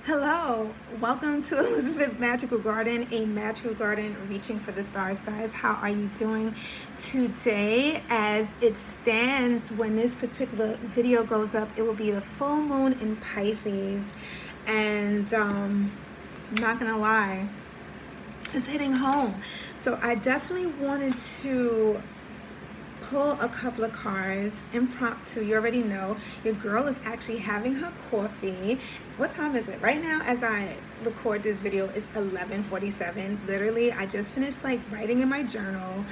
Hello, welcome to Elizabeth Magical Garden, a magical garden reaching for the stars, guys. How are you doing today? As it stands, when this particular video goes up, it will be the full moon in Pisces, and I'm not gonna lie, it's hitting home. So I definitely wanted to pull a couple of cards impromptu. You already know your girl is actually having her coffee. What time is it right now? As I record this video, it's 11:47. Literally, I just finished writing in my journal,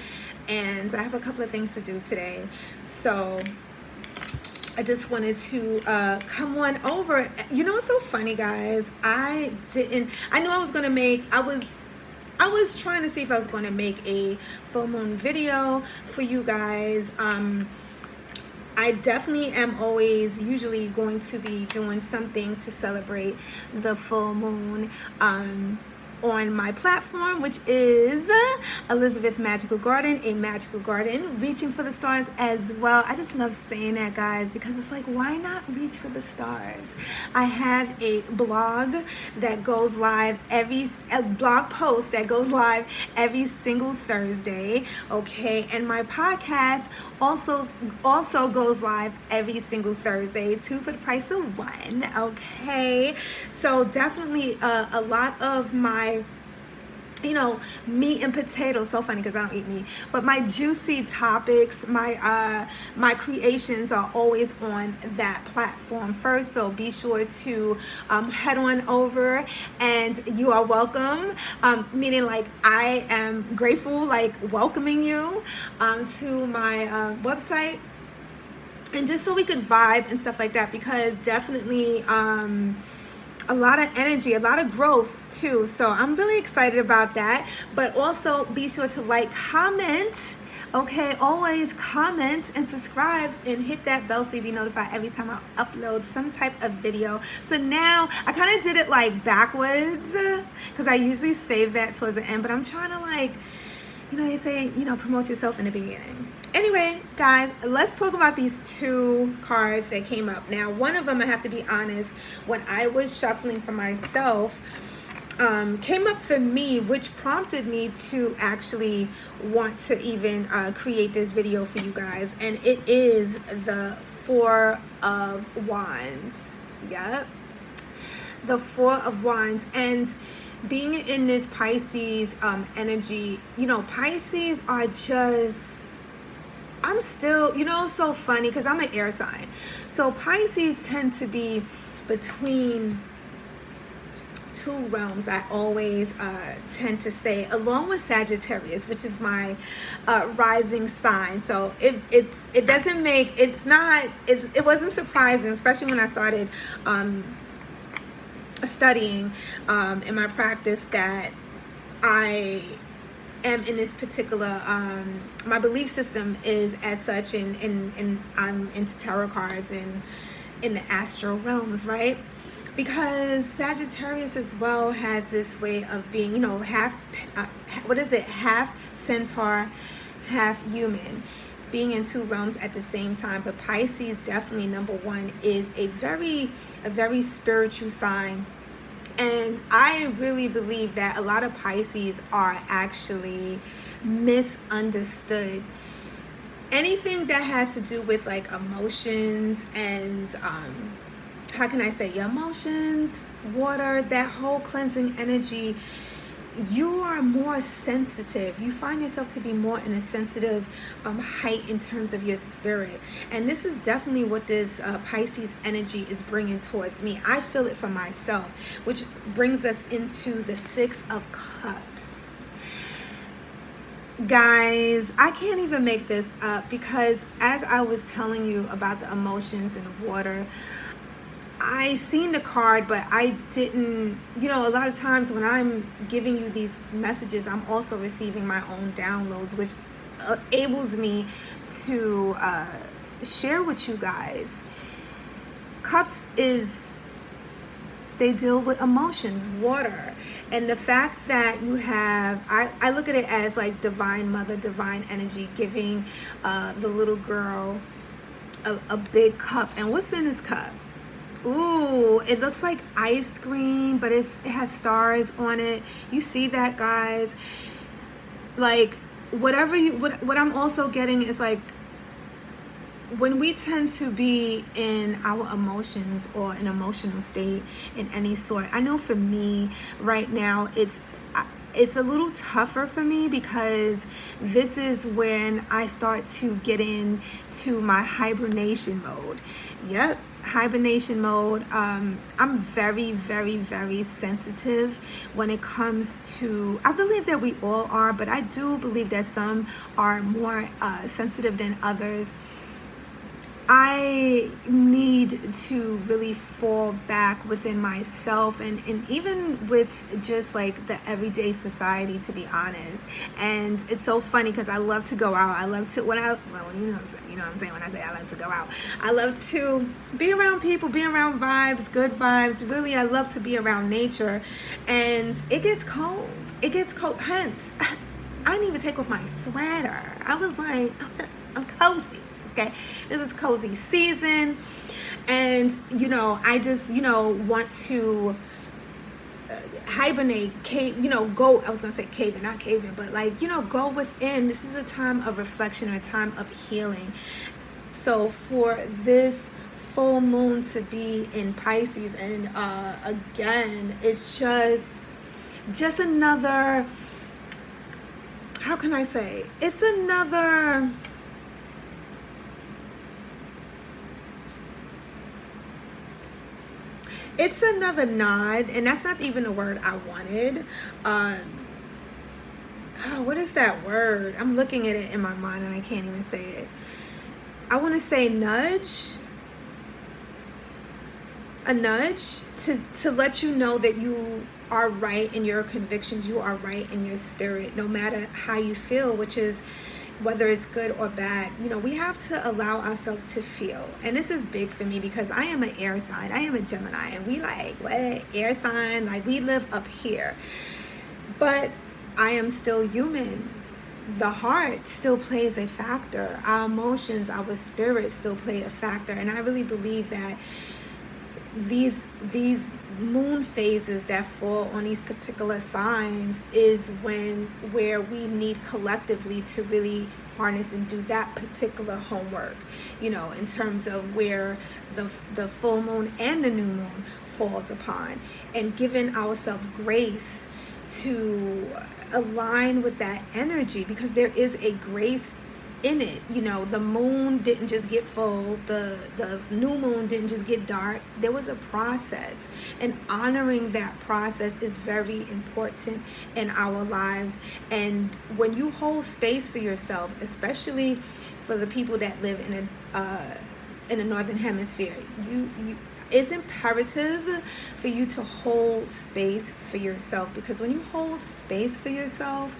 and I have a couple of things to do today. So I just wanted to come on over. You know what's so funny, guys? I knew I was gonna make. I was trying to see if I was going to make a full moon video for you guys. I definitely am always usually going to be doing something to celebrate the full moon on my platform, which is Elizabeth Magical Garden, a magical garden reaching for the stars as well. I just love saying that, guys, because it's like, why not reach for the stars? I have a blog that goes live a blog post that goes live every single Thursday, okay? And my podcast also goes live every single Thursday, 2 for the price of 1, okay? So definitely a lot of my meat and potatoes. So funny because I don't eat meat, but my juicy topics, my creations are always on that platform first. So be sure to head on over, and you are welcome. Meaning, I am grateful, welcoming you to my website, and just so we could vibe and stuff like that, because definitely a lot of energy, a lot of growth too. So I'm really excited about that. But also be sure to comment, okay? Always comment and subscribe and hit that bell so you'll be notified every time I upload some type of video. So now I kind of did it backwards because I usually save that towards the end, but I'm trying to they say, promote yourself in the beginning. Anyway, guys, let's talk about these two cards that came up. Now, one of them, I have to be honest, when I was shuffling for myself, came up for me, which prompted me to actually want to even create this video for you guys. And it is the Four of Wands. Yep. The Four of Wands. And being in this Pisces energy, Pisces are just, I'm still, it's so funny because I'm an air sign. So Pisces tend to be between two realms, I always tend to say, along with Sagittarius, which is my rising sign. So it wasn't surprising, especially when I started studying in my practice, that I am in this particular my belief system is as such, and I'm into tarot cards and in the astral realms, right? Because Sagittarius as well has this way of being, half centaur, half human, being in two realms at the same time. But Pisces, definitely number one, is a very spiritual sign. And I really believe that a lot of Pisces are actually misunderstood. Anything that has to do with emotions and how can I say, your emotions, water, that whole cleansing energy, you are more sensitive. You find yourself to be more in a sensitive height in terms of your spirit. And this is definitely what this Pisces energy is bringing towards me. I feel it for myself, which brings us into the Six of Cups. Guys, I can't even make this up, because as I was telling you about the emotions and the water, I seen the card, but I didn't, a lot of times when I'm giving you these messages, I'm also receiving my own downloads, which enables me to share with you guys. Cups they deal with emotions, water. And the fact that you have, I look at it as divine mother, divine energy, giving the little girl a big cup. And what's in this cup? Ooh, it looks like ice cream, but it has stars on it. You see that, guys? Like, whatever you, what I'm also getting is like, when we tend to be in our emotions or an emotional state in any sort, I know for me right now, it's a little tougher for me because this is when I start to get into my hibernation mode. Yep, hibernation mode. I'm very, very, very sensitive when it comes to, I believe that we all are, but I do believe that some are more sensitive than others. I need to really fall back within myself and even with just like the everyday society, to be honest. And it's so funny because I love to go out. I love to, you know what I'm saying when I say I love to go out. I love to be around people, be around vibes, good vibes. Really, I love to be around nature. And it gets cold. It gets cold. Hence, I didn't even take off my sweater. I was like, I'm cozy. Okay, this is cozy season, and I just want to hibernate, go. I was gonna say cave-in, not cave-in, but like go within. This is a time of reflection or a time of healing. So for this full moon to be in Pisces, and again, it's just another. How can I say? It's another. It's another nod, and that's not even the word I wanted. What is that word? I'm looking at it in my mind and I can't even say it. I want to say nudge. A nudge to let you know that you are right in your convictions. You are right in your spirit, no matter how you feel, which is whether it's good or bad. We have to allow ourselves to feel. And this is big for me because I am an air sign. I am a Gemini. And we like, what? Air sign? Like, we live up here. But I am still human. The heart still plays a factor. Our emotions, our spirit still play a factor. And I really believe that these moon phases that fall on these particular signs is where we need collectively to really harness and do that particular homework, in terms of where the full moon and the new moon falls upon, and giving ourselves grace to align with that energy, because there is a grace in it. The moon didn't just get full, the new moon didn't just get dark. There was a process, and honoring that process is very important in our lives. And when you hold space for yourself, especially for the people that live in the northern hemisphere, it's imperative for you to hold space for yourself, because when you hold space for yourself,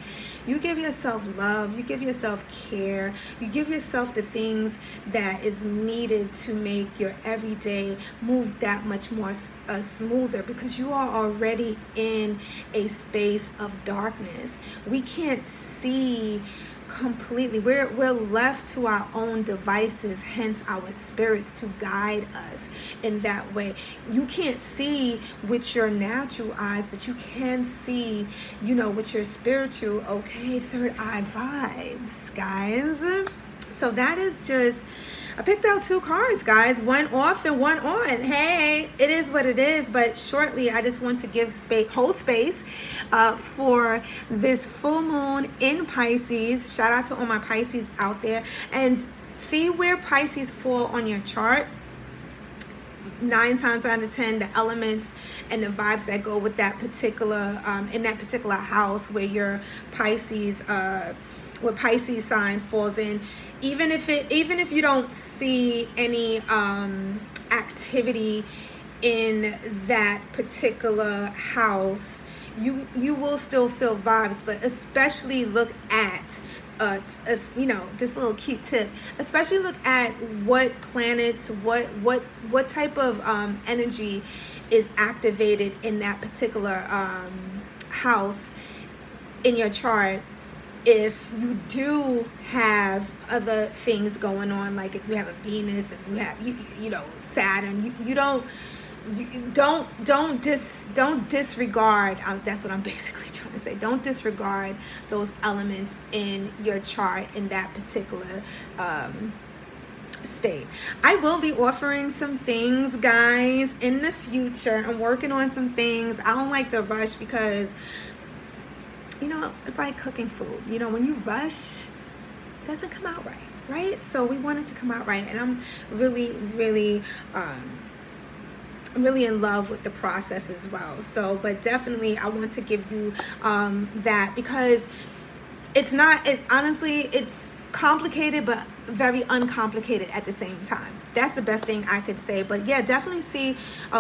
you give yourself love, you give yourself care, you give yourself the things that is needed to make your everyday move that much more smoother, because you are already in a space of darkness. We can't see completely. We're left to our own devices, hence our spirits to guide us in that way. You can't see with your natural eyes, but you can see, with your spiritual, third eye vibes, guys. So that is just, I picked out two cards, guys, one off and one on. Hey, it is what it is. But shortly, I just want to hold space for this full moon in Pisces. Shout out to all my Pisces out there, and see where Pisces fall on your chart. 9 times out of 10, the elements and the vibes that go with that particular in that particular house where your Pisces where Pisces sign falls in, even if you don't see any activity in that particular house, you will still feel vibes. But especially look at just a little cute tip, especially look at what planets, what type of energy is activated in that particular house in your chart. If you do have other things going on, like if you have a Venus, if you have Saturn, you don't don't disregard. That's what I'm basically trying to say. Don't disregard those elements in your chart in that particular state. I will be offering some things, guys, in the future. I'm working on some things. I don't like to rush because, it's like cooking food. When you rush, it doesn't come out right? So we want it to come out right, and I'm really, really in love with the process as well. So, but definitely I want to give you that, because honestly, it's complicated, but very uncomplicated at the same time. That's the best thing I could say. But yeah, definitely see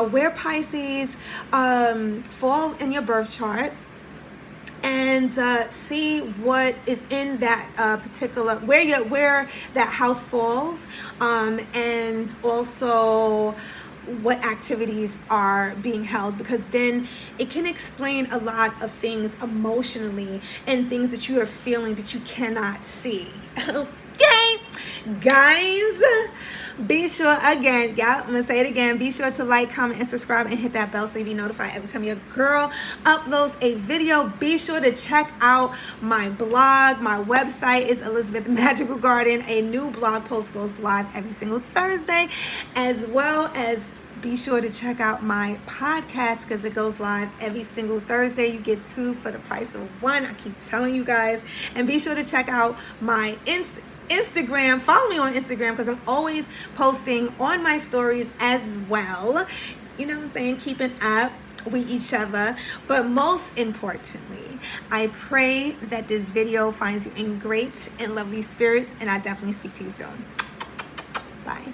where Pisces fall in your birth chart, and see what is in that particular, where that house falls, and also what activities are being held, because then it can explain a lot of things emotionally and things that you are feeling that you cannot see. Okay, guys, be sure, again, I'm gonna say it again, be sure to like, comment, and subscribe, and hit that bell so you be notified every time your girl uploads a video. Be sure to check out my blog. My website is Elizabeth Magical Garden. A new blog post goes live every single Thursday, as well as be sure to check out my podcast, because it goes live every single Thursday. You get 2 for the price of 1. I keep telling you guys. And be sure to check out my Instagram. Follow me on Instagram, because I'm always posting on my stories as well. You know what I'm saying? Keeping up with each other. But most importantly, I pray that this video finds you in great and lovely spirits, and I definitely speak to you soon. Bye.